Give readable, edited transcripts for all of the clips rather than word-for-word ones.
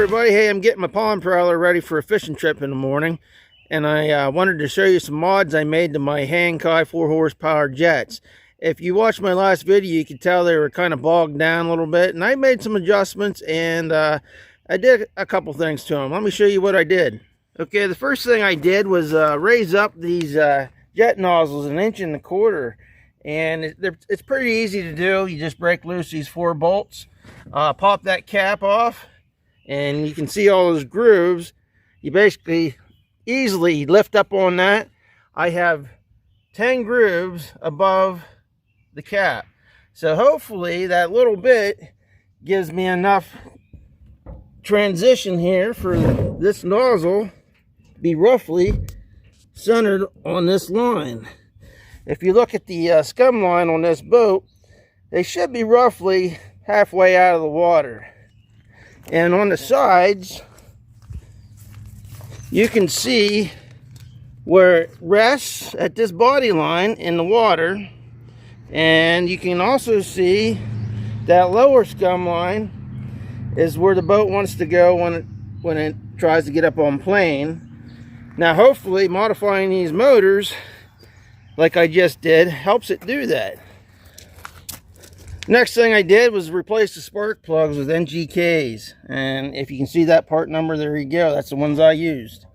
everybody. Hey, I'm getting my pond prowler ready for a fishing trip in the morning, and I wanted to show you some mods I made to my HANGKAI 4 horsepower jets. If you watched my last video, you could tell they were kind of bogged down a little bit, and I made some adjustments, and I did a couple things to them. Let me show you what I did. Okay, the first thing I did was raise up these jet nozzles 1.25 inches, and it's pretty easy to do. You just break loose these 4 bolts, pop that cap off, and you can see all those grooves. You basically easily lift up on that. I have 10 grooves above the cap, so hopefully that little bit gives me enough transition here for this nozzle to be roughly centered on this line. If you look at the scum line on this boat, they should be roughly halfway out of the water. And on the sides, you can see where it rests at this body line in the water. And you can also see that lower scum line is where the boat wants to go when it tries to get up on plane. Now, hopefully, modifying these motors, like I just did, helps it do that. Next thing I did was replace the spark plugs with NGKs, and if you can see that part number, there you go. That's the ones I used.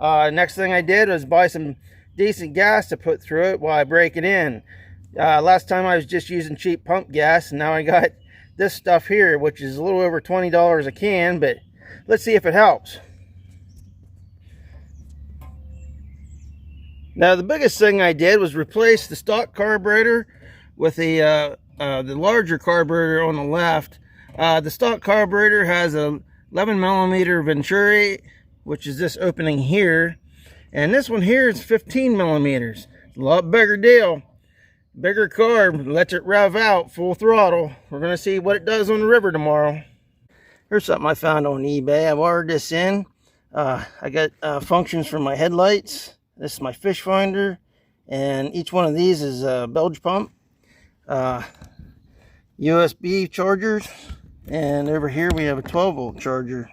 Next thing I did was buy some decent gas to put through it while I break it in. Last time I was just using cheap pump gas, and now I got this stuff here, which is a little over $20 a can, but let's see if it helps. Now, the biggest thing I did was replace the stock carburetor with the larger carburetor on the left. The stock carburetor has a 11mm venturi, which is this opening here, and this one here is 15mm. It's a lot bigger deal. Bigger carb lets it rev out full throttle. We're going to see what it does on the river tomorrow. Here's something I found on eBay. I wired this in. I got functions for my headlights. This is my fish finder, and each one of these is a bilge pump. USB chargers, and over here we have a 12-volt charger.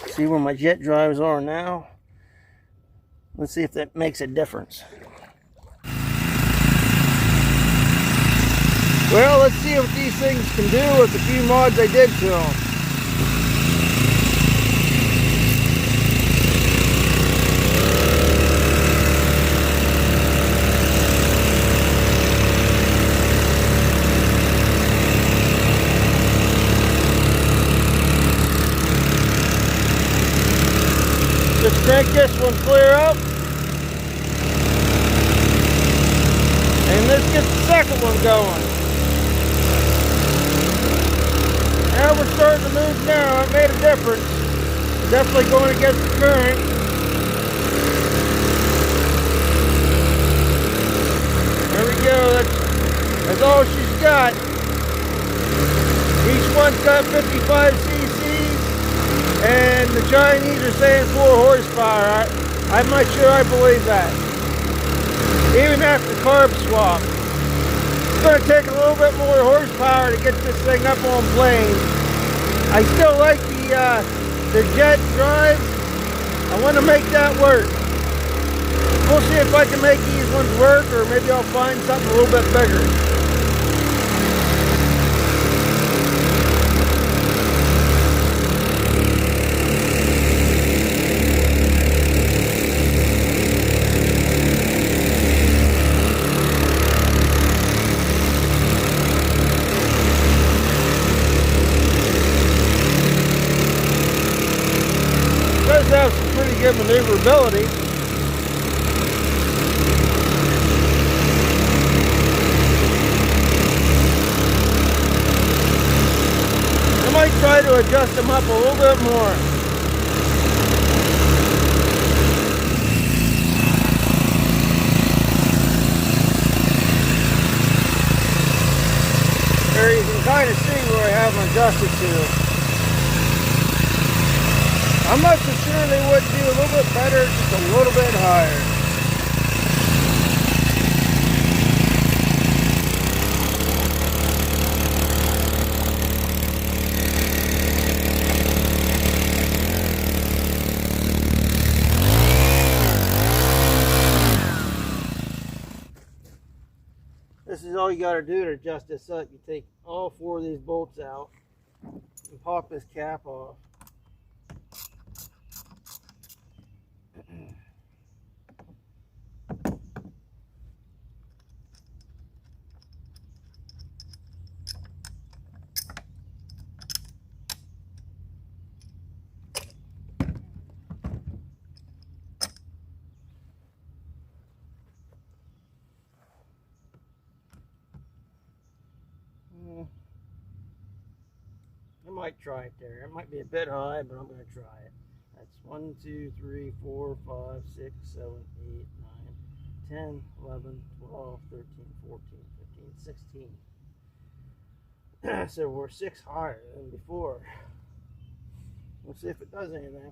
See where my jet drives are now. Let's see if that makes a difference. Well, let's see what these things can do with the few mods I did to them. Just crank this one clear up, and let's get the second one going. Now we're starting to move now. It made a difference. We're definitely going against the current. There we go. That's all she's got. Each one's got 55 cc's. And the Chinese are saying 4 horsepower. I'm not sure I believe that. Even after carb swap. It's going to take a little bit more horsepower to get this thing up on plane. I still like the jet drive. I want to make that work. We'll see if I can make these ones work, or maybe I'll find something a little bit bigger. Have some pretty good maneuverability. I might try to adjust them up a little bit more. There you can kind of see where I have them adjusted to. I'm not so sure they would do a little bit better, just a little bit higher. you got to do to adjust this up, you take all 4 of these bolts out and pop this cap off. I might try it there. It might be a bit high, but I'm going to try it. That's 1, 2, 3, 4, 5, 6, 7, 8, 9, 10, 11, 12, 13, 14, 15, 16. So we're 6 higher than before. We'll see if it does anything.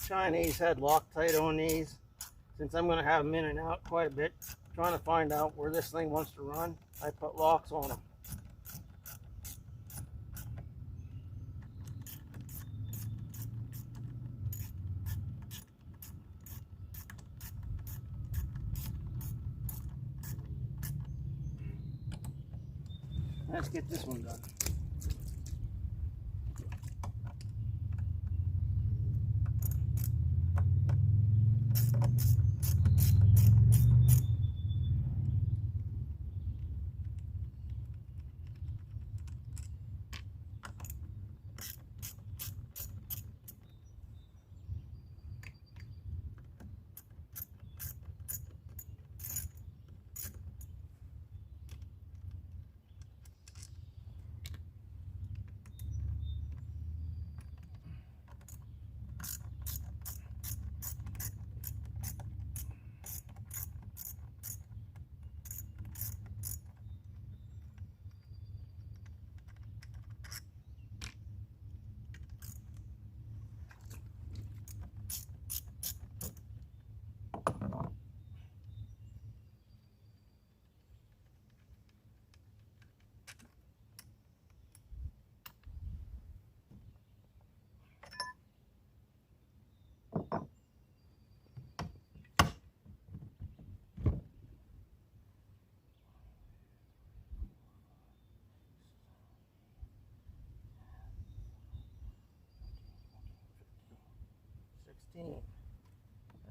Chinese had Loctite on these. Since I'm going to have them in and out quite a bit, trying to find out where this thing wants to run, I put locks on them. Let's get this one done.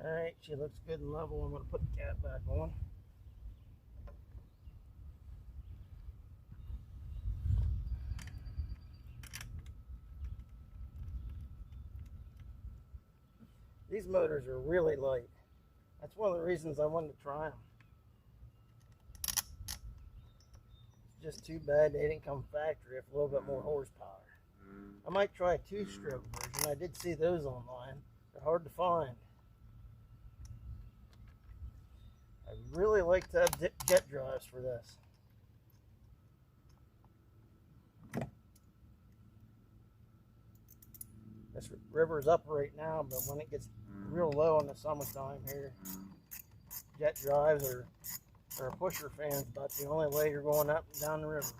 Alright, she looks good and level. I'm going to put the cap back on. These motors are really light. That's one of the reasons I wanted to try them. It's just too bad they didn't come factory with a little bit more horsepower. I might try a 2-stroke version. I did see those online. They're hard to find. I'd really like to have jet drives for this. This river's up right now, but when it gets real low in the summertime here, jet drives or a pusher fan's about the only way you're going up and down the river.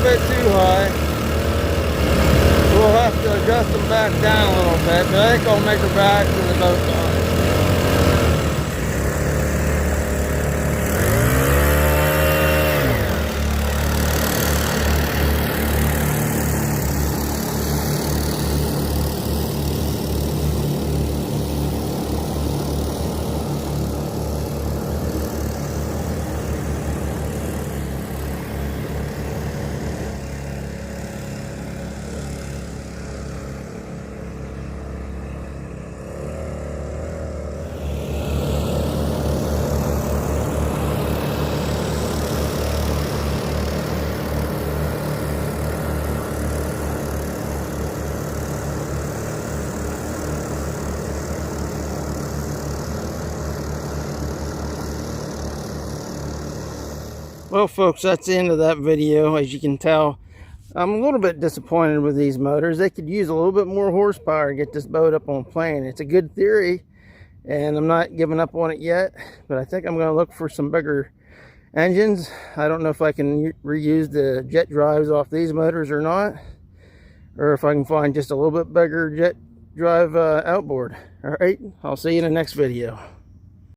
bit too high. We'll have to adjust them back down a little bit, but I think I'll measure back to the boat dock. Well folks, that's the end of that video. As you can tell, I'm a little bit disappointed with these motors. They could use a little bit more horsepower to get this boat up on plane. It's a good theory, and I'm not giving up on it yet, but I think I'm going to look for some bigger engines. I don't know if I can reuse the jet drives off these motors or not, or if I can find just a little bit bigger jet drive outboard. All right, I'll see you in the next video.